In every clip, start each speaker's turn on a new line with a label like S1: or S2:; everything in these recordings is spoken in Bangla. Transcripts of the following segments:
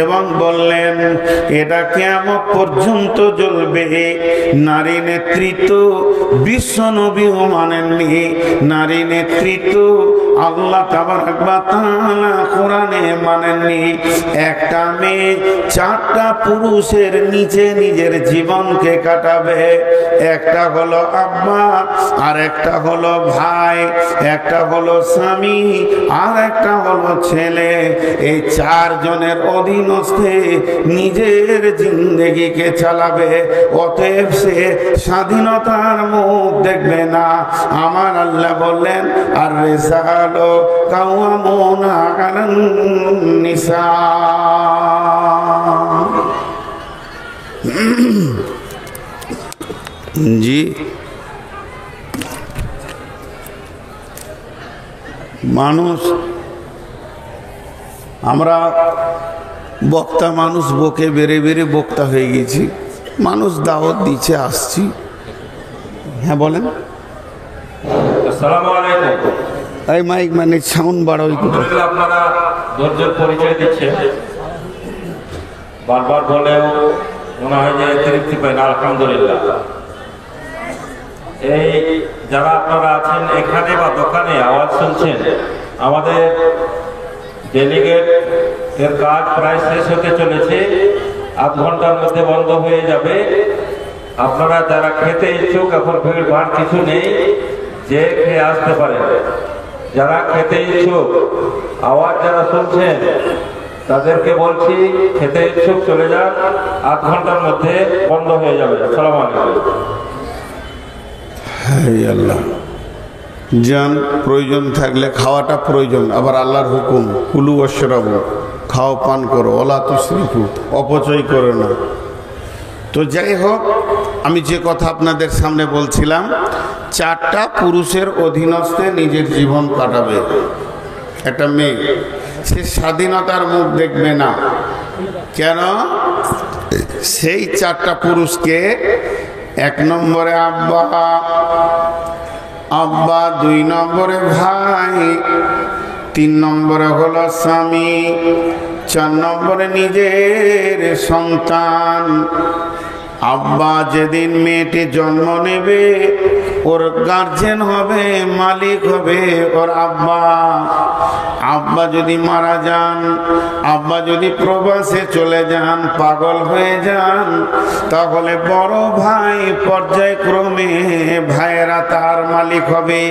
S1: এবং বললেন এটা কিয়ামত পর্যন্ত জ্বলবে। নারী নেতৃত্ব বিশ্ব নবীও মানেননি, নারী নেতৃত্ব আল্লাহ তাবারক ওয়া তাআলা কোরআনে মানেননি। একটা মেয়ে চারটা পুরুষের নিচে নিজের জীবনকে কাটাবে। একটা হলো আব্বা, আর একটা হলো ভাই, একটা হলো স্বামী, আর একটা হলো ছেলে। এই চারজনের অধীনস্থে নিজের জিন্দেগিকে চালাবে। অতএব সে স্বাধীনতার মুখ দেখবে না। আমার আল্লাহ বললেন আর রিজালু কাওয়ামুনা আলান নিসা। জি, মানুষ, আমরা বক্তা মানুষ, বকে বেড়ে বেড়ে বক্তা হয়ে গেছি। মানুষ দাওয়াত দিচ্ছে, আসছি। হ্যাঁ বলেন।
S2: আসসালামু আলাইকুম।
S1: এই মাইক মানে সাউন্ড বাড়াও।
S2: আপনারা ধৈর্যের পরিচয় দিচ্ছেন, বারবার বলেও মনে হয় যে তৃপ্তি পায় না। আলহামদুলিল্লাহ। এই যারা আপনারা আছেন এখানে বা দোকানে আওয়াজ শুনছেন, আমাদের ডেলিগেট এর কাজ প্রায় শেষ হতে চলেছে, আধ ঘন্টার মধ্যে বন্ধ হয়ে যাবে। আপনারা যারা খেতে ইচ্ছুক, এখন ভিড় ভাড় কিছু নেই, যে খেয়ে আসতে পারেন। যারা খেতে ইচ্ছুক, আওয়াজ যারা শুনছেন তাদেরকে বলছি খেতে ইচ্ছুক চলে যান, আধ ঘন্টার মধ্যে বন্ধ হয়ে যাবে। আসসালামু আলাইকুম।
S1: হ্যাঁ আল্লাহ জান, প্রয়োজন থাকলে খাওয়াটা প্রয়োজন, আবার আল্লাহর হুকুম কুলু ওয়াশরাবু, খাও পান করো, ওয়ালা তুসরিফু, অপচয় করো না। তো যাই হোক, আমি যে কথা আপনাদের সামনে বলছিলাম, চারটা পুরুষের অধীনস্থে নিজের জীবন কাটাবে একটা মেয়ে। সে স্বাধীনতার মুখ দেখবে না। কেন? সেই চারটা পুরুষকে, এক নম্বরে আব্বা, আব্বা, দুই নম্বরে ভাই, তিন নম্বরে হলো স্বামী, চার নম্বরে নিজের সন্তান। আব্বা যেদিন মেয়েটি জন্ম নেবে, ওর গার্জেন হবে, মালিক হবে ওর আব্বা। আব্বা যদি মারা যান, আব্বা যদি প্রবাসে চলে যান, পাগল হয়ে যান, তাহলে বড় ভাই পর্যায়ক্রমে ভাইয়েরা তার মালিক হবে।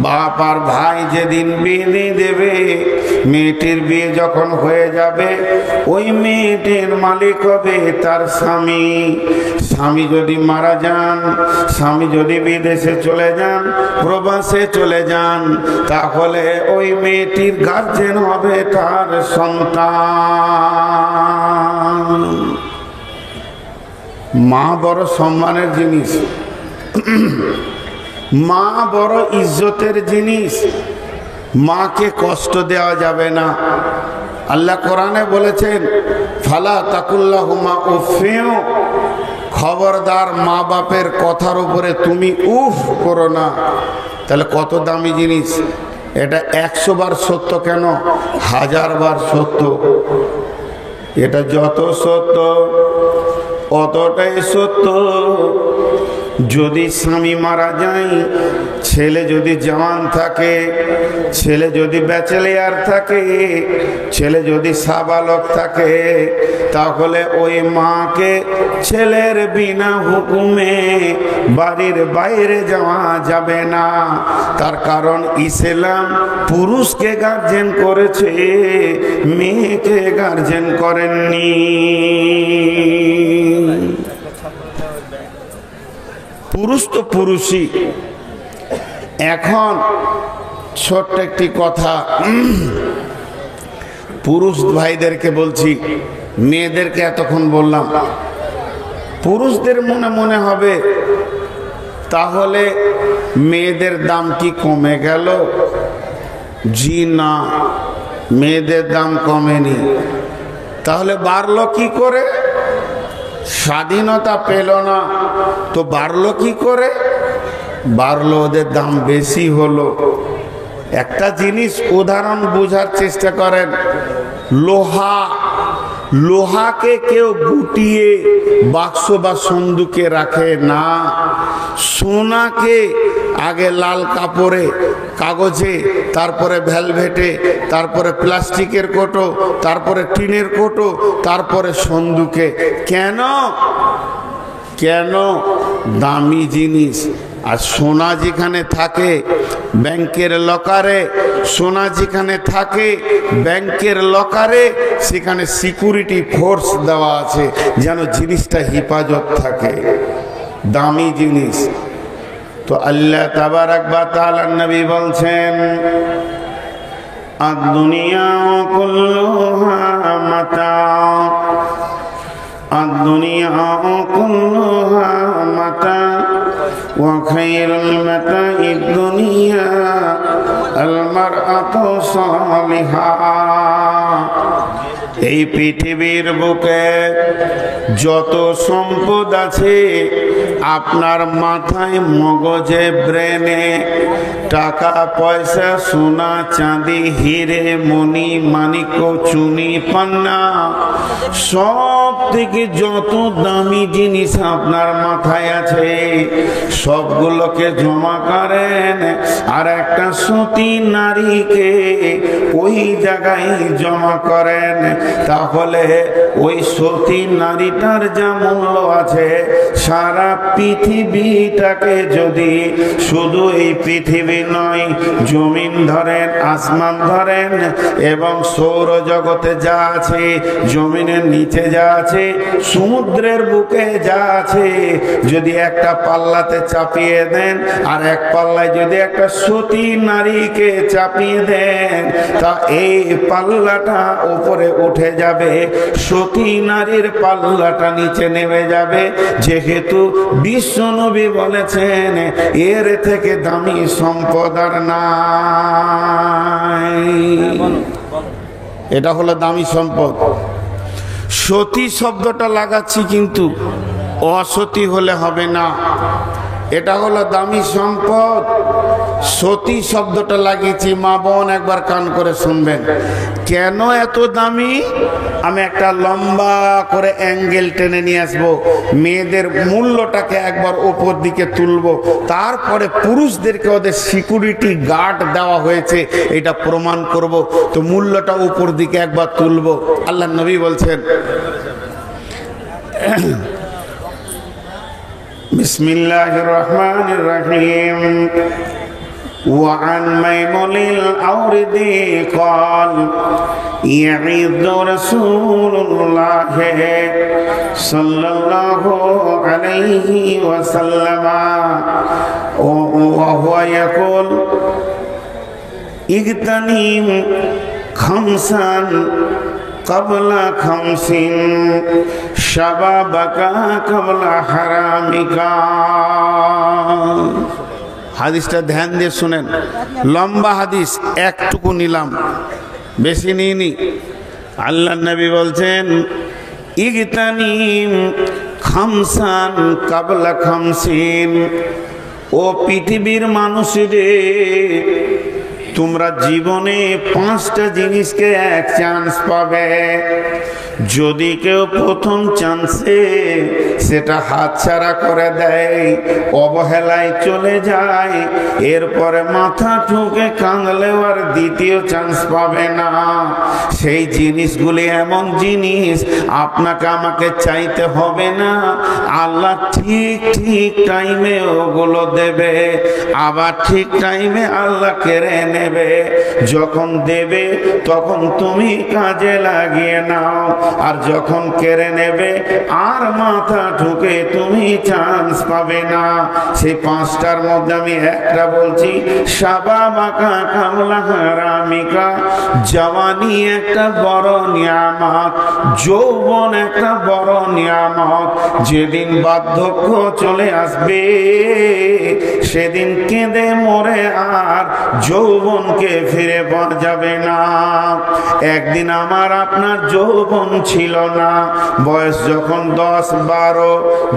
S1: বাপ আর ভাই যেদিন বিয়ে দিয়ে দেবে, মেয়েটির বিয়ে যখন হয়ে যাবে, ওই মেয়েটির মালিক হবে তার স্বামী। স্বামী যদি মারা যান, স্বামী যদি বিদেশে চলে যান, প্রবাসে চলে যান, তাহলে ওই মেয়েটির গার্জেন হবে তার সন্তান। মা বড় সম্মানের জিনিস, মা বড় ইজ্জতের জিনিস। মাকে কষ্ট দেওয়া যাবে না। আল্লাহ কোরআনে বলেছেন, ফালা তাকুল্লাহুমা উফিউ, খবরদার মা বাপের কথার উপরে তুমি উফ করো না। তাহলে কত দামি জিনিস এটা। 100 বার সত্য কেন, 1000 বার সত্য। এটা যত সত্য অতটাই সত্য। যদি স্বামী মারা যায়, ছেলে যদি জওয়ান থাকে, ছেলে যদি ব্যাচেলিয়ার থাকে, ছেলে যদি সাবালক থাকে, তাহলে ওই মাকে ছেলের বিনা হুকুমে বাড়ির বাইরে যাওয়া যাবে না। তার কারণ ইসলাম পুরুষকে গার্জেন করেছে, মেয়েকে গার্জেন করেননি। পুরুষ তো পুরুষই। এখন ছোট্ট একটি কথা পুরুষ ভাইদেরকে বলছি, মেয়েদেরকে এতক্ষণ বললাম। পুরুষদের মনে মনে হবে তাহলে মেয়েদের দাম কি কমে গেল? জি না, মেয়েদের দাম কমেনি। তাহলে বাড়লো কি করে? স্বাধীনতা পেল না তো বাড়লো কি করে? বাড়লো ওদের দাম বেশি হলো। একটা জিনিস উদাহরণ বোঝার চেষ্টা করেন। লোহাকে কেউ গুটিয়ে বাক্স বা সন্দুকে রাখে না। সোনাকে আগে লাল কাপড়ে, কাগজে, তারপরে ভেলভেটে, তারপরে প্লাস্টিকের কোটো, তারপরে টিনের কোটো, তারপরে সন্দুকে। কেন? দামি জিনিস। আর সোনা যেখানে থাকে ব্যাংকের লকারে, সোনা যেখানে থাকে ব্যাংকের লকারে, সেখানে সিকিউরিটি ফোর্স দেওয়া আছে যেন জিনিসটা হেফাজত থাকে, দামি জিনিস। তো আল্লাহ তাবারাক ওয়া তাআলা নবী বলছেন, আদ-দুনিয়া কুল্লুহা মাতা, আদ-দুনিয়া কুল্লুহা মাতা ওয়া খায়রুল মাতাঈদ দুনিয়া আল মারআতু সালিহা। এই পৃথিবীর বুকে যত সম্পদ আছে, আপনার মাথায়, মগজে, ব্রেনে, টাকা পয়সা, সোনা চাঁদি, হিরে মণি মানিক্য চুনি পান্না, সব থেকে যত দামি জিনিস আপনার মাথায় আছে সবগুলোকে জমা করেন আর একটা সতী নারীকে ওই জায়গায় জমা করেন, তাহলে ওই সতী নারীটার যা মূল্য আছে, সারা পৃথিবীটাকে যদি, শুধু এই পৃথিবী নয়, জমিন ধরেন, আসমান ধরেন এবং সৌরজগতে যা আছে, জমিনের নিচে যা আছে, সমুদ্রের বুকে যা আছে, যদি একটা পাল্লাতে চাপিয়ে দেন আর এক পাল্লায় যদি একটা সতী নারীকে চাপিয়ে দেন, তা এই পাল্লাটা উপরে উঠে যাবে, সতী নারীর পাল্লাটা নিচে নেমে যাবে। যেহেতু বিশ্বনবী বলেছেন এর থেকে দামি সম্পদ আর নাই। এটা হলো দামি সম্পদ। সতী শব্দটা লাগাচ্ছি কিন্তু অসতী হলে হবে না। এটা হলো দামি সম্পদ। সতী শব্দটা লাগিয়েছি, মা বোন একবার কান করে শুনবেন। কেন এত দামি? আমি একটা লম্বা করে অ্যাঙ্গেল টেনে নিয়ে আসবো, মেয়েদের মূল্যটাকে একবার ওপর দিকে তুলবো, তারপরে পুরুষদেরকে ওদের সিকিউরিটি গার্ড দেওয়া হয়েছে এটা প্রমাণ করব। তো মূল্যটা উপর দিকে একবার তুলবো। আল্লাহ নবী বলছেন, বিসমিল্লাহির রহমানির রহিম, وعن ميمون الأوردي قال يعظ رسول الله صلى الله عليه وسلم وهو يقول اغتنم خمسا قبل خمس شبابك قبل حرامك। হাদিসটা ধ্যান দিয়ে শুনেন, লম্বা হাদিস, একটুকু নিলাম, বেশি নিইনি। আল্লাহ নবী বলছেন, ইগতানিম খামসান কাবলা খামসিন, ও পৃথিবীর মানুষদের, তোমরা জীবনে 5টা জিনিসকে এক চান্স পাবে। যদি কেউ প্রথম চান্সে সেটা হাতছাড়া করে দেয়, অবহেলায় চলে যায়, এরপরে মাথা ঠুকে কাঁদলেও আর দ্বিতীয় চান্স পাবে না। সেই জিনিসগুলি এমন জিনিস আপনাকে আমাকে চাইতে হবে না, আল্লাহ ঠিক ঠিক টাইমে ওগুলো দেবে, আবার ঠিক টাইমে আল্লাহ কেড়ে নেবে। যখন দেবে তখন তুমি কাজে লাগিয়ে নাও, আর যখন কেড়ে নেবে আর মাথা ঠুকে তুমি চান্স পাবে না। সেই 5টার মধ্যে আমি একটা বলছি, শাবাবাকা কামলা হারামিকা, জওয়ানি একটা বড় নিয়ামত, যৌবন একটা বড় নিয়ামত। যেদিন বার্ধক্য চলে আসবে সেদিন কেঁদে মরে আর যৌবনকে ফিরে পাওয়া যাবে না। একদিন আমার আপনার যৌবন ছিল না, বয়স যখন 10-12,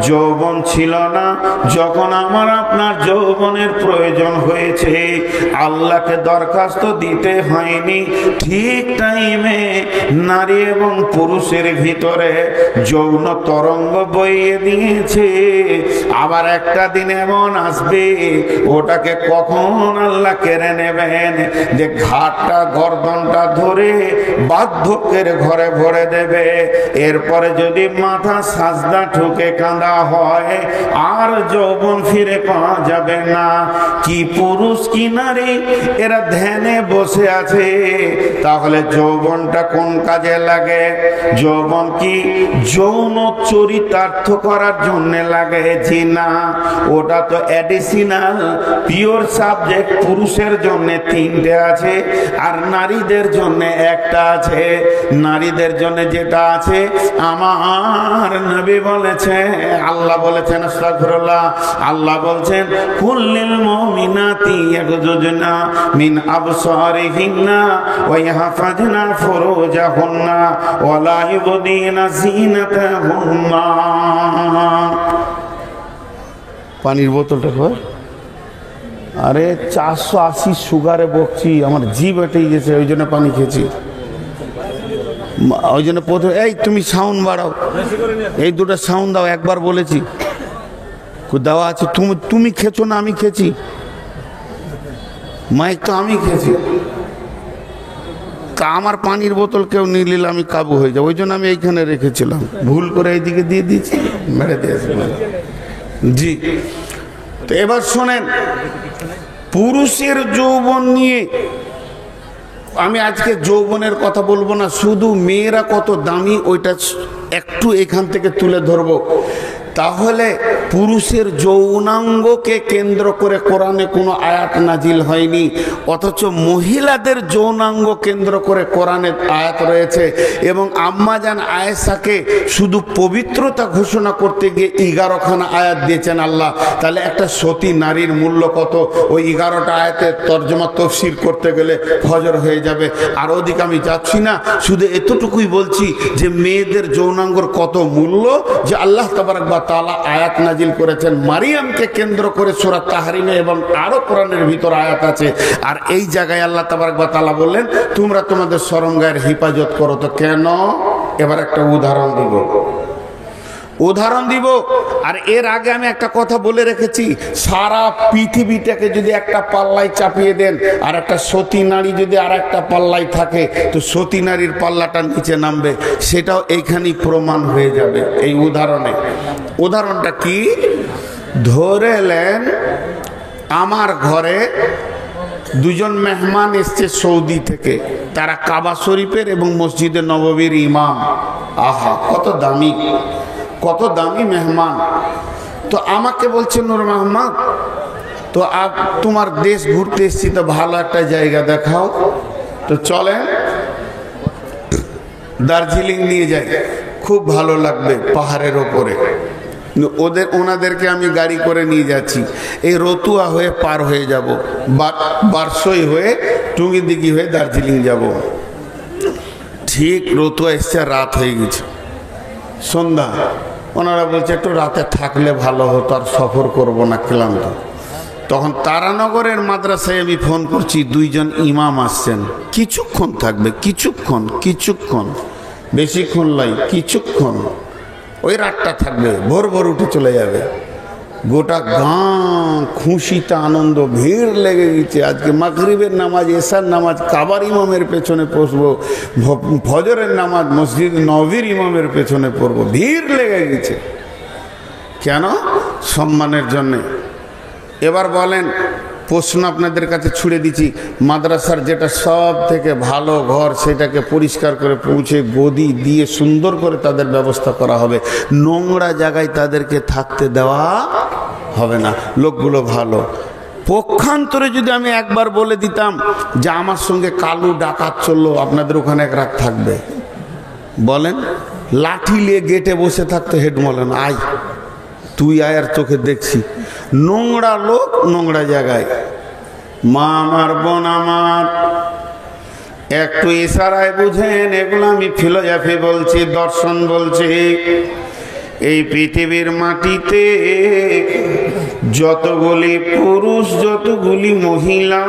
S1: যৌবন ছিল না, যখন আমার আপনার যৌবনের প্রয়োজন হয়েছে, আল্লাহকে দরখাস্ত দিতে হয়নি, ঠিক টাইমে নারী এবং পুরুষের ভিতরে যৌন তরঙ্গ বইয়ে দিয়েছে। আবার একটা দিন এমন আসবে, ওটাকে কখন আল্লাহ কেড়ে নেবেন যে ঘাটটা গর্দনটা ধরে বার্ধক্যের ঘরে ভরে দেবে। এরপরে যদি মাথা সাজদা ঠুকে কাঁদা হয় আর যৌবন ফিরে পাওয়া যাবে না। কি পুরুষ কি নারী এরা ধ্যানে বসে আছে, তাহলে যৌবনটা কোন কাজে লাগে? যৌবন কি যৌন চরিতার্থ করার জন্য লাগে? জি না, ওটা তো অ্যাডিশনাল পিওর সাবজেক্ট। পুরুষের জন্য 3টে আছে আর নারীদের জন্য একটা আছে। নারীদের জন্য যেটা আছে আমার নবী বলেছে, আল্লাহ বলেছেন, আস্তাগফিরুল্লাহ, আল্লাহ বলছেন কুল্লিল মুমিনাতি ইয়াগযুজনা মিন আবসারিহিন্না ওয়া ইয়াহফাজনা ফুরুজাহুন্না ওয়া লা ইউবদিনা যিনাতাহুন্না। পানির বোতলটা কই? আরে 480 সুগারে বকছি, আমার জিভ এটেই গেছে, ওই জন্য পানি খেয়েছি। ওই জন্য প্রথমে এই তুমি সাউন্ড বাড়াও, এই দুটো সাউন্ড দাও, একবার বলেছি দেওয়া আছে। তুমি খেছো না আমি খেয়েছি, মাইক তো আমি খেয়েছি। তা আমার পানির বোতল কেউ নিয়ে নিলে আমি কাবু হয়ে যাবো, ওই জন্য আমি এইখানে রেখেছিলাম, ভুল করে এইদিকে দিয়ে দিয়েছি, মেরে দিয়েছি। জি, তো এবার শোনেন, পুরুষের যৌবন নিয়ে আমি আজকে যৌবনের কথা বলবো না, শুধু মেয়েরা কত দামি ওইটা একটু এখান থেকে তুলে ধরবো। তাহলে পুরুষের যৌনাঙ্গকে কেন্দ্র করে কোরআনে কোনো আয়াত নাজিল হয়নি, অথচ মহিলাদের যৌনাঙ্গ কেন্দ্র করে কোরআনে আয়াত রয়েছে। এবং আম্মাজান আয়েশাকে শুধু পবিত্রতা ঘোষণা করতে গিয়ে 11খানা আয়াত দিয়েছেন আল্লাহ। তাহলে একটা সতী নারীর মূল্য কত? ওই 11টা আয়াতের তর্জমা তফসির করতে গেলে ফজর হয়ে যাবে। আর ওদিকে আমি যাচ্ছি না, শুধু এতটুকুই বলছি যে মেয়েদের যৌনাঙ্গর কত মূল্য, যে আল্লাহ তাবারক ওয়া তাআলা আয়াত নাজিল করেছেন মারিয়ামকে কেন্দ্র করে সূরা তাহরিমে, এবং আরো কোরআনের ভিতর আয়াত আছে। আর এই জায়গায় আল্লাহ তাবারক ওয়া তাআলা বললেন তোমরা তোমাদের শরমগায়ের হিফাজত করো। তো কেন? এবার একটা উদাহরণ দিব। আর এর আগে আমি একটা কথা বলে রেখেছি, সারা পৃথিবীটাকে যদি একটা পাল্লায় চাপিয়ে দেন আর একটা সতী নারী যদি আর একটা পাল্লায় থাকে, তো সতী নারীর পাল্লাটা নিচে নামবে। সেটাও এইখানেই প্রমাণ হয়ে যাবে এই উদাহরণে। উদাহরণটা কি? ধরে নেন আমার ঘরে দুজন মেহমান এসছে সৌদি থেকে, তারা কাবা শরীফের এবং মসজিদে নববীর ইমাম। আহা, কত দামি মেহমান। তো আমাকে বলছে নূর মোহাম্মদ, তো তোমার দেশ ঘুরতে এসছি, তো ভালো একটা জায়গা দেখাও। তো চলেন দার্জিলিং নিয়ে যাই, খুব ভালো লাগবে পাহাড়ের ওপরে। ওনাদেরকে আমি গাড়ি করে নিয়ে যাচ্ছি, এই রতুয়া হয়ে পার হয়ে যাব, বারসই হয়ে টুঙ্গিদিঘি হয়ে দার্জিলিং যাব। ঠিক রতুয়া এসছে, রাত হয়ে গেছে, সন্ধ্যা। ওনারা বলছে একটু রাতে থাকলে ভালো হতো, আর সফর করবো না, ক্লান্ত। তখন তারানগরের মাদ্রাসায় আমি ফোন করছি, 2জন ইমাম আসছেন, কিছুক্ষণ থাকবে, কিছুক্ষণ, বেশিক্ষণ লাই, কিছুক্ষণ, ওই রাতটা থাকবে, ভোর উঠে চলে যাবে। গোটা গাঁ খুশিতে আনন্দ, ভিড় লেগে গেছে। আজকে মাগরিবের নামাজ, এশার নামাজ কাবার ইমামের পেছনে পড়বো, ফজরের নামাজ মসজিদ নববীর ইমামের পেছনে পড়বো, ভিড় লেগে গেছে। কেন? সম্মানের জন্যে। এবার বলেন, প্রশ্ন আপনাদের কাছে ছুড়ে দিচ্ছি, মাদ্রাসার যেটা সব থেকে ভালো ঘর, সেটাকে পরিষ্কার করে পৌঁছে গদি দিয়ে সুন্দর করে তাদের ব্যবস্থা করা হবে। নোংরা জায়গায় তাদেরকে থাকতে দেওয়া হবে না। লোকগুলো ভালো। পক্ষান্তরে যদি আমি একবার বলে দিতাম যে আমার সঙ্গে কালু ডাকাত চললো, আপনাদের ওখানে এক রাত থাকবে, বলেন লাঠি নিয়ে গেটে বসে থাকতো হেড মৌলানা, আয় তুই আয়ার চোখে দেখছি নোংরা লোক নোংরা জায়গায়। মা আমার, বোন আমার, একটু ইশারায় বুঝেন, এগুলো আমি ফিলোসফি বলছি, দর্শন বলছি। এই পৃথিবীর মাটিতে যতগুলি পুরুষ, যতগুলি মহিলা,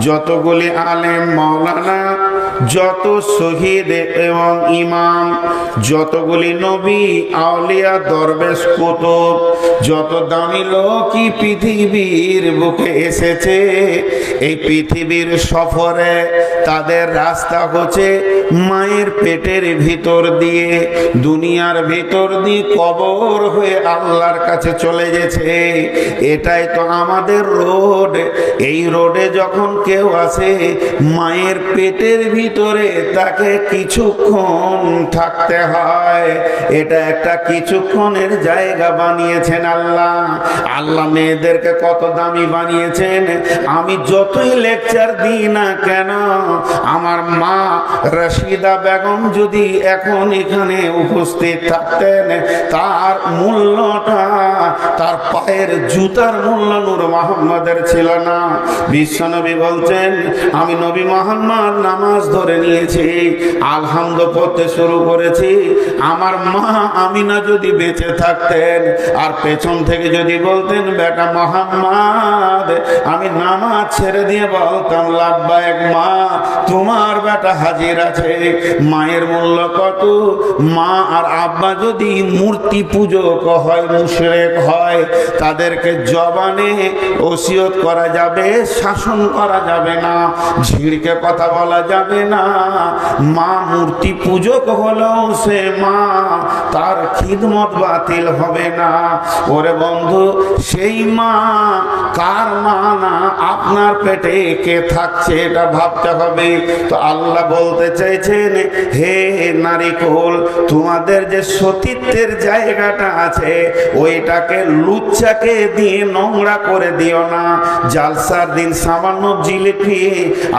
S1: যতগুলি আলেম মাওলানা, যত শহীদ এবং ইমাম, যতগুলি নবী আউলিয়া দরবেশ কুতুব, যত দামি লোকই পৃথিবীর বুকে এসেছে, এই পৃথিবীর সফরে তাদের রাস্তা হচ্ছে মায়ের পেটের ভিতর দিয়ে, দুনিয়ার ভিতর দিয়ে কবর হয়ে আল্লাহর কাছে চলে গেছে। এটাই তো আমাদের রোড। এই রোডে যখন কেউ আসে মায়ের পেটের ভিতরে, তাকে কিছুক্ষণ থাকতে হয়। এটা একটা কিছুক্ষণের জায়গা বানিয়েছেন আল্লাহ। আল্লাহ মেয়েদেরকে কত দামি বানিয়েছেন। আমি যতই লেকচার দিই না কেন, আমার মা রশিদা বেগম যদি এখন এখানে উপস্থিত থাকতেন, তার মূল্যটা, তার পায়ের জুতার মূল্য নূর মোহাম্মদের ছিল না। বিশ্বনবী বলছেন, আমি নবী মোহাম্মদ নামাজ ধরে নিয়েছি, আলহামদ পড়তে শুরু করেছি, আমার মা আমিনা যদি বেঁচে থাকতেন আর পেছন থেকে যদি বলতেন, বেটা মোহাম্মদ, আমি নামাজ ছেড়ে দিয়ে বলতাম, লাব্বাইক মা, তোমার বেটা হাজির আছে। মায়ের মূল্য কত। মা আর আব্বা যদি মূর্তি পূজক হয়, মুশরিক হয়, তাদেরকে জবানে ওসিয়ত করা যাবে, শাসন করা যাবে না, ঝিড়কে কথা বলা যাবে না। মা মূর্তি পূজক হলেও সে মা, তার খিদমত বাতিল হবে না। ওরে বন্ধু, সেই মা কার মা না, আপনার পেটে কে থাকছে এটা ভাবতে হবে। তো আল্লাহ বলতে চাইছেন, হে নারীকুল, তোমাদের যে সতীত্বের জায়গাটা আছে, ওইটাকে লুচ্চাকে দিয়ে নোংরা করে দিও না। জালসার দিন সামান্য জিলিপি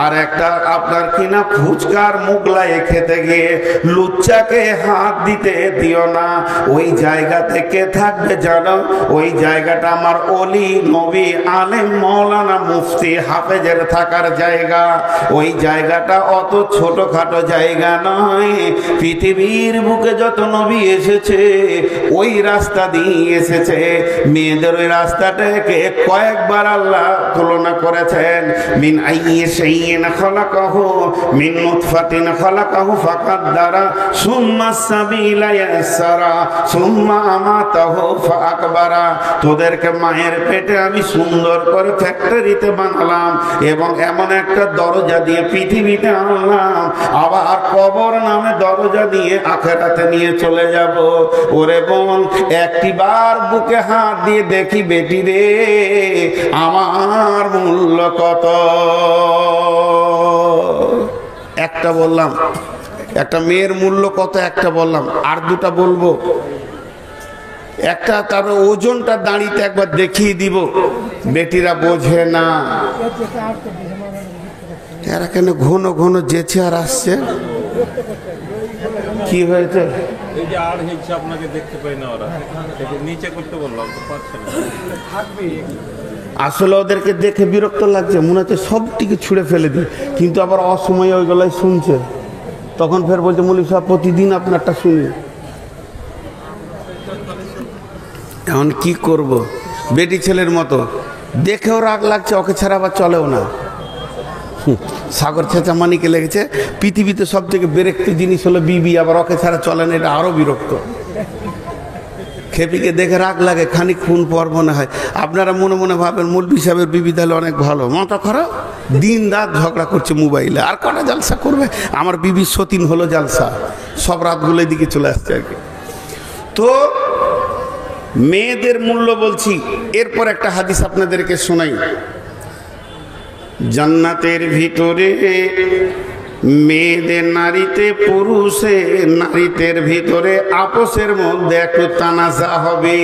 S1: আর একটা আপনার কিনা ফুচকার মুগলায় খেতে গিয়ে লুচ্চাকে হাত দিতে দিও না। ওই জায়গা থেকে থাকবে জানো, ওই জায়গাটা আমার অলি, নবী, আলেম, মাওলানা, মুফতি, হাফেজের থাকার জায়গা। ওই জায়গাটা অত ছোটখাটো জায়গা নয়। পৃথিবীর বুকে যত নবী এসেছে ওই রাস্তা দিয়ে এসেছে। মেয়েদের ওই রাস্তাটাকে কয়েকবার আল্লাহ তুলনা করেছেন। মিন আইয়ি শাইইন খালাকাহু মিন নুতফাতিন খালাকাহু ফাকাদ্দারা সুম্মা সাবিলা ইয়াসসারা সুম্মা আমাতাহু ফাআকবারা। তোদেরকে মায়ের পেটে আমি সুন্দর করে ফ্যাক্টরিতে বানালাম এবং এমন একটা দরজা দিয়ে পৃথিবীতে আনলাম, আবার কবর নামে দরজা দিয়ে আখেরাতে নিয়ে চলে যাব। ওরে বোন, একটিবার বুকে হাত দিয়ে দেখি বেটি রে, আমার মূল্য কত। একটা বললাম, একটা মেয়ের মূল্য কত একটা বললাম, আর দুটা বলবো। একটা তার ওজনটা দাঁড়িতে একবার দেখিয়ে দিব, বেটিরা বোঝে না। এরা কেন ঘন ঘন যেছে আর আসছে, কি হয়েছে?
S2: এই যে আর হিংসা আপনাকে দেখতে পাই না, ওরা নিচে করতে বললাম তো পারছে না।
S1: আসলে ওদেরকে দেখে বিরক্ত লাগছে, মনে হচ্ছে সবটিকে ছুঁড়ে ফেলে দিই, কিন্তু আবার অসময়ে ওইগুলাই শুনছে। তখন ফের বলছে, মৌলী সাহেব প্রতিদিন আপনারটা শুনি। এখন কি করব? বেটি ছেলের মতো দেখেও রাগ লাগছে, ওকে ছাড়া আবার চলেও না। সাগর চেঁচামানিকে লেগেছে পৃথিবীতে সব থেকে বিরক্ত জিনিস হলো বিবি, আবার ওকে ছাড়া চলে না, এটা আরো বিরক্ত। খেপিকে দেখে রাগ লাগে, খানিক খুন পর মনে হয়। আপনারা মনে মনে ভাবেন মৌলভী সাহেবের বিবি তাহলে অনেক ভালো, মাথা খারাপ, দিন রাত ঝগড়া করছে মোবাইলে, আর কটা জালসা করবে। আমার বিবির সতীন হলো জালসা, সব রাতগুলো এদিকে চলে আসছে আর কি। তো মেয়েদের মূল্য বলছি, এরপর একটা হাদিস আপনাদেরকে শোনাই। জান্নাতের ভিতরে মেয়েদের, নারীতে পুরুষে, নারীদের ভিতরে আপোষের মধ্যে একটু তানাজা হবে।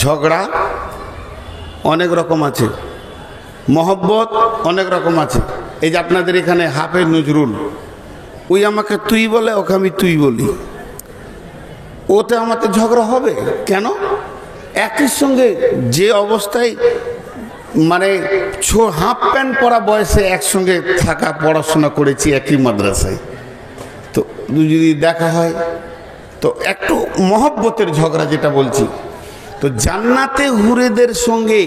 S1: ঝগড়া অনেক রকম আছে, মহব্বত অনেক রকম আছে। এই যে আপনাদের এখানে হাফেজ নজরুল, ওই আমাকে তুই বলে, ওকে আমি তুই বলি। ওতে আমাদের ঝগড়া হবে কেন? একই সঙ্গে যে অবস্থায় মানে হাফ প্যান্ট পরা বয়সে একসঙ্গে থাকা, পড়াশোনা করেছি একই মাদ্রাসায়, তো যদি দেখা হয় তো একটু মহব্বতের ঝগড়া যেটা বলছি। তো জান্নাতে হুরেদের সঙ্গে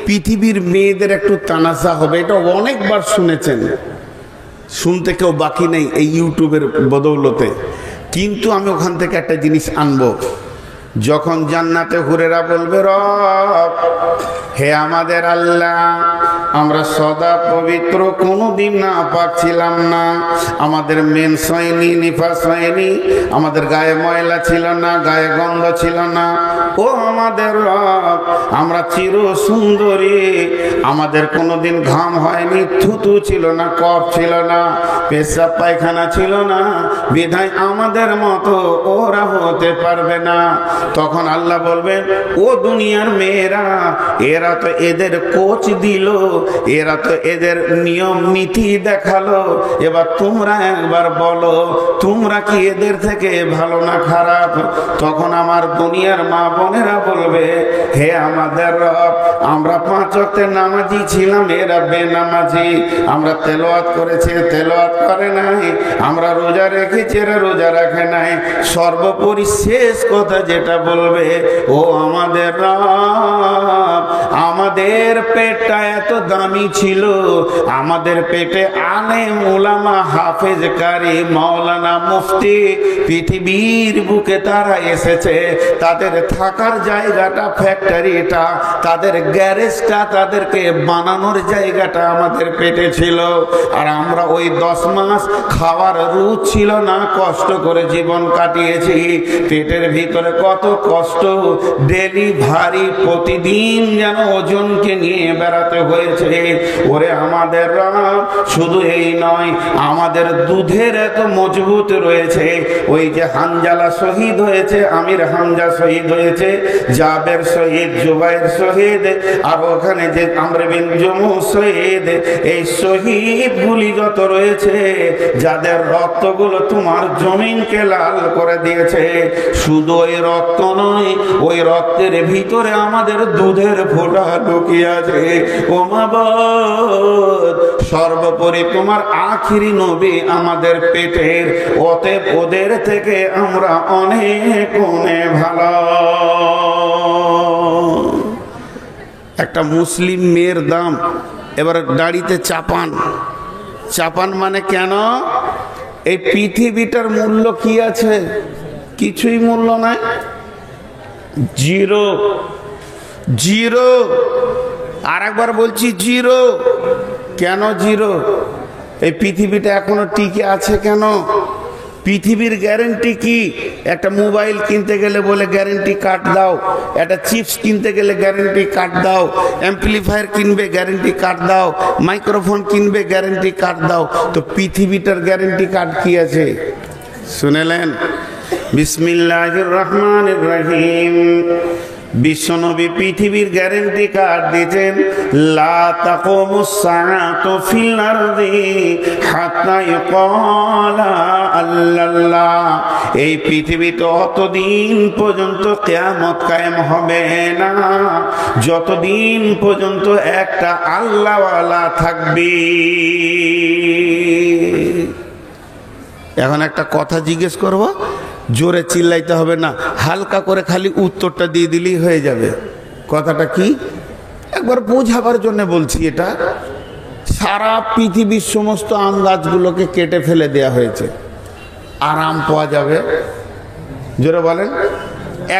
S1: পৃথিবীর মেয়েদের একটু তানাজা হবে, এটা অনেকবার শুনেছেন, শুনতে কেউ বাকি নেই এই ইউটিউবের বদৌলতে। কিন্তু আমি ওখান থেকে একটা জিনিস আনবো, যখন জান্নাতে হুরেরা বলবে রব হে আমাদের আল্লাহ, আমরা সদা পবিত্র কোনোদিন না পাচ্ছিলাম না, আমাদের মেন্স হয়নি, নিফাস হয়নি, আমাদের গায়ে ময়লা ছিল না, গায়ে গন্ধ ছিল না, ও আমাদের রব আমরা চির সুন্দরী, আমাদের কোনোদিন ঘাম হয়নি, থুতু ছিল না, কফ ছিল না, পেশাব পায়খানা ছিল না, বিধায় আমাদের মতো ওরা হতে পারবে না। তখন আল্লাহ বলবেন ও দুনিয়ার মেয়েরা, এরা তো এদের কোচ দিল, এরা তো এদের নিয়ম নীতি দেখালো, এবার তোমরা একবার বলো তোমরা কি এদের থেকে ভালো না খারাপ? তখন আমার দুনিয়ার মা বোনেরা বলবে হে আমাদের রব, আমরা 5 ওয়াক্তের নামাজি ছিলাম, এরা বেনামাজি, আমরা তেলাওয়াত করেছে তেলাওয়াত করে নাই, আমরা রোজা রেখেছি এরা রোজা রাখে নাই। সর্বোপরি শেষ কথা যেটা বলবে, ও আমাদের রব আমাদের পেটটা এত দামি ছিল, আমাদের পেটে আলেম উলামা হাফেজ কারি মাওলানা মুফতি পৃথিবীর বুকে তারা এসেছে, তাদের থাকার জায়গাটা ফ্যাক্টরিটা, তাদের গ্যারেজটা, তাদেরকে বানানোর জায়গাটা আমাদের পেটে ছিল, আর আমরা ওই 10 মাস খাওয়ার রুচ ছিল না, কষ্ট করে জীবন কাটিয়েছি, পেটের ভিতরে কত কষ্ট, ডেলিভারি প্রতিদিন যেন ওজনকে নিয়ে বেড়াতে হয়েছে। ওরে আমাদের রব শুধু এই নয়, আমাদের দুধের এত মজবুত রয়েছে, ওই যে হানজালা শহীদ হয়েছে, আমির হামজা শহীদ হয়েছে, জাবের শহীদ, জুবাইর শহীদ, আর ওখানে যে আমর বিন জমু শহীদ, এই শহীদ গুলি যত রয়েছে, যাদের রক্তগুলো তোমার জমিনকে লাল করে দিয়েছে, শুধু ওই রক্ত নয়, ওই রক্তের ভিতরে আমাদের দুধের ফোঁটা লুকিয়ে আছে। ও মাবুদ, সর্বোপরি তোমার আখিরি নবী আমাদের পেটের, অতএব ওদের থেকে আমরা অনেক অনেক ভালো। একটা মুসলিম মেয়ের দাম এবার দাড়িতে চাপান, চাপান মানে কেন? এই পৃথিবীটার মূল্য কি আছে? কিছুই মূল্য নাই, জিরো জিরো। আর একবার বলছি জিরো। কেন জিরো? এই পৃথিবীটা এখনো টিকে আছে কেন? পৃথিবীর গ্যারেন্টি কি? একটা মোবাইল কিনতে গেলে বলে গ্যারেন্টি কার্ড দাও, একটা চিপস কিনতে গেলে গ্যারেন্টি কার্ড দাও, অ্যাম্পলিফায়ার কিনবে গ্যারেন্টি কার্ড দাও, মাইক্রোফোন কিনবে গ্যারেন্টি কার্ড দাও। তো পৃথিবীটার গ্যারেন্টি কার্ড কি আছে শুনেলেন? বিসমিল্লাহির রহমানির রহিম। বিশ্বনবী পৃথিবীর গ্যারেন্টি কার্ড দিয়েছেন, লা তাকুমুস সাআতু ফিল আরদি হাত্তা ইয়াকালা আল্লাল্লাহ। এই পৃথিবীতে অতদিন পর্যন্ত কিয়ামত কায়েম হবে না যতদিন পর্যন্ত একটা আল্লাহওয়ালা থাকবে। এখন একটা কথা জিজ্ঞেস করব, জোরে চিল্লাইতে হবে না, হালকা করে খালি উত্তরটা দিয়ে দিলেই হয়ে যাবে। কথাটা কি? একবার বোঝাবার জন্য বলছি। এটা সারা পৃথিবীর সমস্ত আম গাছগুলোকে কেটে ফেলে দেয়া হয়েছে, আর আম পাওয়া যাবে? জোরে বলেন।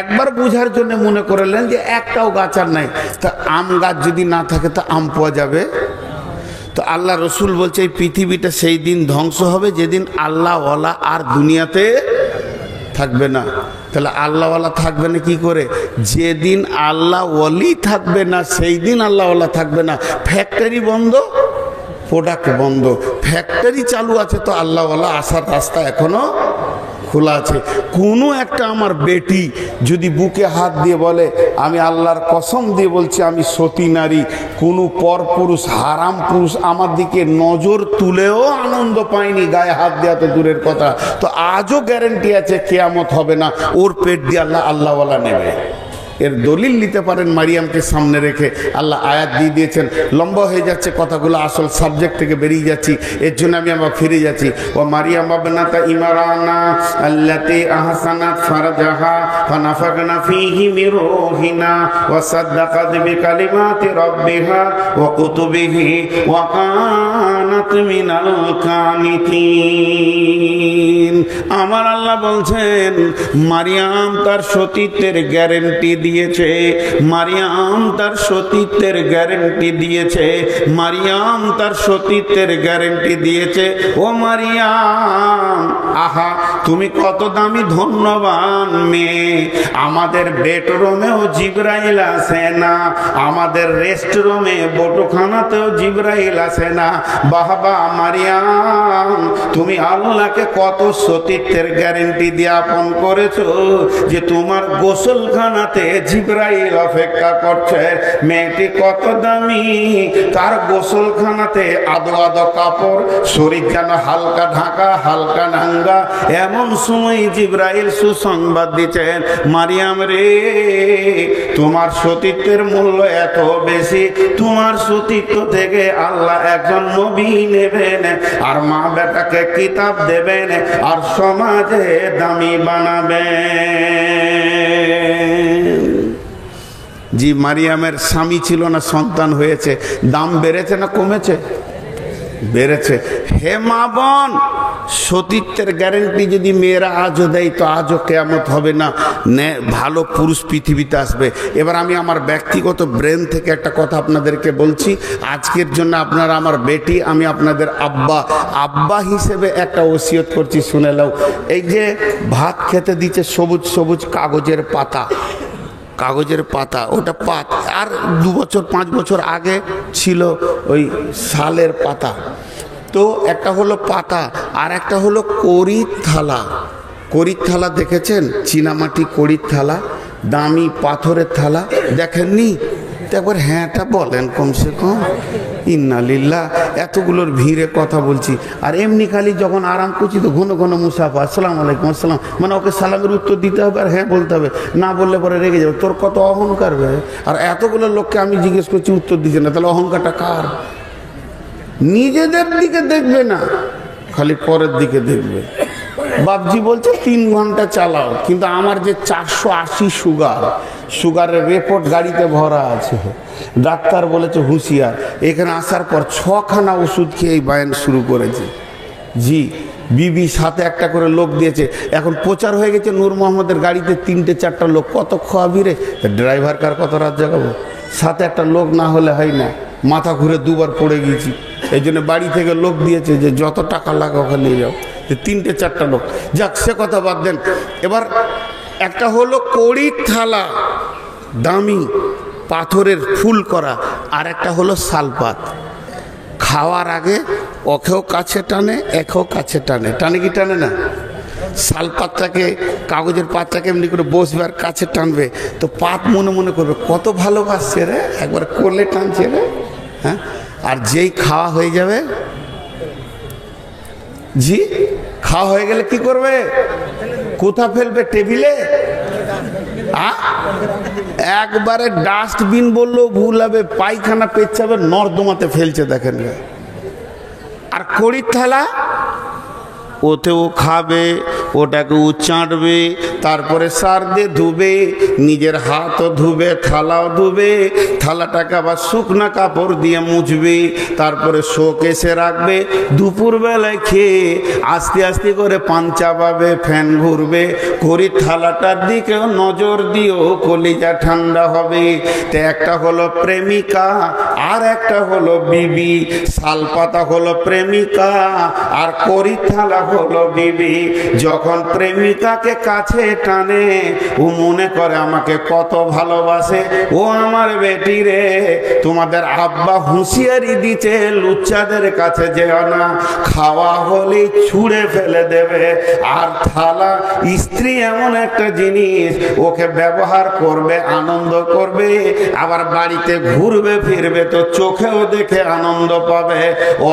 S1: একবার বোঝার জন্য মনে করলেন যে একটাও গাছ আর নাই, তা আম গাছ যদি না থাকে তা আম পাওয়া যাবে? তো আল্লাহ রসুল বলছে এই পৃথিবীটা সেই দিন ধ্বংস হবে যেদিন আল্লাহওয়ালা আর দুনিয়াতে থাকবে না। তাহলে আল্লাহওয়ালা থাকবে না কি করে? যেদিন আল্লাহ ওয়ালি থাকবে না সেই দিন আল্লাহওয়ালা থাকবে না। ফ্যাক্টরি বন্ধ, প্রোডাক্ট বন্ধ, ফ্যাক্টরি চালু আছে তো আল্লাহওয়ালা আসার রাস্তা এখনো খোলা আছে। কোনো একটা আমার বেটি যদি বুকে হাত দিয়ে বলে আমি আল্লাহর কসম দিয়ে বলছি আমি সতী নারী, কোনো পরপুরুষ হারাম পুরুষ আমার দিকে নজর তুলেও আনন্দ পায়নি, গায়ে হাত দেওয়া তো দূরের কথা, তো আজও গ্যারেন্টি আছে কিয়ামত হবে না, ওর পেট দিয়ে আল্লাহওয়ালা নেবে। এর দলিল নিতে পারেন মারিয়ামকে সামনে রেখে। আল্লাহ আয়াত দিয়ে দিয়েছেন, লম্বা হয়ে যাচ্ছে কথাগুলো, আসল সাবজেক্ট থেকে বেরিয়ে যাচ্ছি, এর জন্য আমি আবার ফিরে যাচ্ছি। ও মারিয়াম ইবনাতা ইমরানা আল্লাতী আহসানাত ফারজাহা ফানাফাকনা ফীহি মির রূহিনা ওয়া সাদ্দাকাত বিকালিমাতি রাব্বিহা ওয়া কুতুবিহি ওয়া কানাত মিনাল কানিতিন। আমার আল্লাহ বলছেন মারিয়াম তার সতীত্বের গ্যারেন্টি দিয়েছে, মারিয়াম তার সতীত্বের গ্যারেন্টি দিয়েছে, মারিয়াম তার সতীত্বের গ্যারেন্টি দিয়েছে। ও মারিয়াম, আহা তুমি কত দামি ধন্যবান মেয়ে, আমাদের বেডরুমেও জিবরাইল আসে না, আমাদের রেস্ট রুমে বটখানাতেও জিবরাইল আসে না। বাবা মারিয়াম, তুমি আল্লাহকে কত সতীত্বের গ্যারেন্টি দিয়ে আপন করেছো যে তোমার গোসলখানাতে জিবরাইল অপেক্ষা করছে। মেয়েটি কত দামি, তার গোসলখানাতে আদো আদো কাপড়, শরীর যেন হালকা ঢাকা হালকা নাঙ্গা, এমন সময় জিবরাইল সুসংবাদ দিচ্ছেন, মারিয়াম রে তোমার সতীত্বের মূল্য এত বেশি, তোমার সতীত্ব থেকে আল্লাহ একজন নবী নেবেন, আর মা বেটাকে কিতাব দেবেন, আর সমাজে দামি বানাবেন। জি, মারিয়ামের স্বামী ছিল না, সন্তান হয়েছে, দাম বেড়েছে না কমেছে? বেড়েছে। হে মা বোন, সতীত্বের গ্যারেন্টি যদি মেয়েরা আজও দেয় তো আজও কিয়ামত হবে না, ভালো পুরুষ পৃথিবীতে আসবে। এবার আমি আমার ব্যক্তিগত ব্রেন থেকে একটা কথা আপনাদেরকে বলছি, আজকের জন্য আপনারা আমার বেটি, আমি আপনাদের আব্বা হিসেবে একটা ওসিয়ত করছি, শুনে নাও। এই যে ভাত খেতে দিচ্ছে সবুজ সবুজ কাগজের পাতা, কাগজের পাতা, ওটা পাতা, আর 2 বছর 5 বছর আগে ছিল ওই শালের পাতা। তো একটা হলো পাতা, আর একটা হলো কড়ির থালা। কড়ির থালা দেখেছেন? চীনামাটি কড়ির থালা, দামি পাথরের থালা, দেখেননি? একবার হ্যাঁটা বলেন কমসে কম। ইন্নালিল্লাহ, এতগুলোর ভিড়ে কথা বলছি, আর এমনি খালি যখন আরাম করছি তো ঘন ঘন মুসাফা, আসসালামু আলাইকুম আসসালাম, মানে ওকে সালামের উত্তর দিতে হবে আর হ্যাঁ বলতে হবে, না বললে পরে রেগে যাবে, তোর কত অহংকার বে। আর এতগুলো লোককে আমি জিজ্ঞেস করছি উত্তর দিচ্ছে না, তাহলে অহংকারটা কার? নিজেদের দিকে দেখবে না, খালি পরের দিকে দেখবে। বাপজি বলছে 3 ঘন্টা চালাও, কিন্তু আমার যে 480 সুগারের রিপোর্ট গাড়িতে ভরা আছে, ডাক্তার বলেছে হুঁশিয়ার। এখানে আসার পর 6খানা ওষুধ খেয়ে এই বায়ান শুরু করেছে। জি, বিবি সাথে একটা করে লোক দিয়েছে, এখন প্রচার হয়ে গেছে নূর মোহাম্মদের গাড়িতে 3-4টা লোক, কত খাওয়াবি রে? ড্রাইভার কার কত রাত জাগাবো? সাথে একটা লোক না হলে হয় না, মাথা ঘুরে 2বার পড়ে গেছি, এই জন্য বাড়ি থেকে লোক দিয়েছে যে যত টাকা লাগে ওখানে নিয়ে যাও, 3-4টা লোক। যাক, সে কথা বাদ দেন। এবার একটা হলো কড়ির থালা, দামি পাথরের ফুল করা, আর একটা হলো শালপাত। খাওয়ার আগে ওকেও কাছে টানে, একেও কাছে টানে, টানে কি টানে না? শালপাতটাকে, কাগজের পাতটাকে এমনি করে বসবার কাছে টানবে, তো পাত মনে মনে করবে কত ভালোবাসছে রে, একবার কোলে টানছে রে। হ্যাঁ, আর যেই খাওয়া হয়ে যাবে, জি খাওয়া হয়ে গেলে কি করবে? কোথা ফেলবে? টেবিলে। একবারে ডাস্টবিন বললেও ভুল হবে, পায়খানা পেচ্ছাবে নর্দমাতে ফেলছে, দেখেন। আর কড়ির থালা, ওতেও খাবে, ওটাকেও চাটবে, তারপরে সার দিয়ে ধুবে, নিজের হাতও ধুবে, থালাও ধুবে, থালাটাকে আবার শুকনা কাপড় দিয়ে মুছবে, তারপরে শোকেসে রাখবে। দুপুরবেলায় খেয়ে আস্তে আস্তে করে পাঞ্চা পাবে, ফ্যান ঘুরবে, কড়ির থালাটার দিকেও নজর দিও, কলিজা ঠান্ডা হবে। তো একটা হলো প্রেমিকা, আর একটা হলো বিবি। শালপাতা হলো প্রেমিকা, আর কড়ির থালা হলো বিবি। যখন প্রেমিকাকে কাছে টানে ও মনে করে আমাকে কত ভালোবাসে। ও আমার বেটি রে, তোমাদের আব্বা হুঁশিয়ারি দিচ্ছে লুচ্চাদের কাছে যেও না, খাওয়া হলেই ছুঁড়ে ফেলে দেবে। আর থালা, স্ত্রী এমন একটা জিনিস, ওকে ব্যবহার করবে, আনন্দ করবে, আবার বাড়িতে ঘুরবে ফিরবে তো চোখেও দেখে আনন্দ পাবে।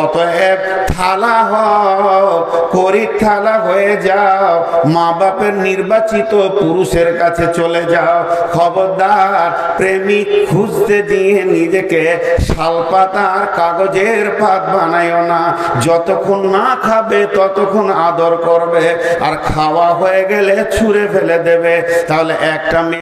S1: অতএব থালা হও, করির থালা হয়ে যাও, মা বাপের নির্বাচিত পুরুষের কাছে চলে যাও। খবরদার প্রেমিক খুঁজতে দিয়ে নিজেকে শালপাতার কাগজের পাত বানাইও না। যতক্ষণ না খাবে ততক্ষণ আদর করবে, আর খাওয়া হয়ে গেলে ছুঁড়ে ফেলে দেবে। তাহলে একটা